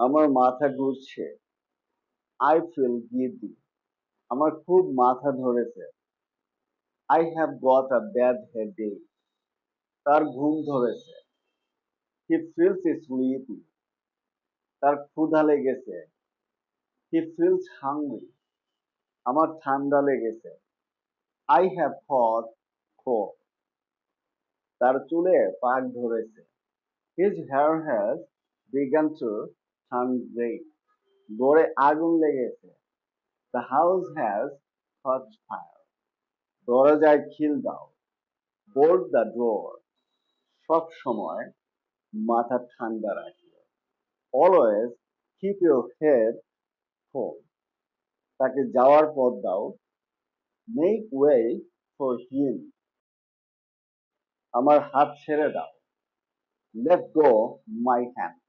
আমার মাথা ঘুরছে। I feel giddy. আমার খুব মাথা ধরেছে। I have got a bad headache. তার ঘুম ধরেছে। He feels sleepy. তার ক্ষুধা লেগেছে। He feels hungry. আমার ঠান্ডা লেগেছে। I have hot cold. তার চুলে পাক ধরেছে। His hair has begun to turn gray. ঘরে আগুন লেগেছে। The house has caught fire. দরজায় খিল দাও। Bolt the door. সব সময় মাথা ঠান্ডা রাখিও। Always keep your head cool. তাকে যাওয়ার পথ দাও। Make way for him. আমার হাত ছেড়ে দাও। Let go my hand.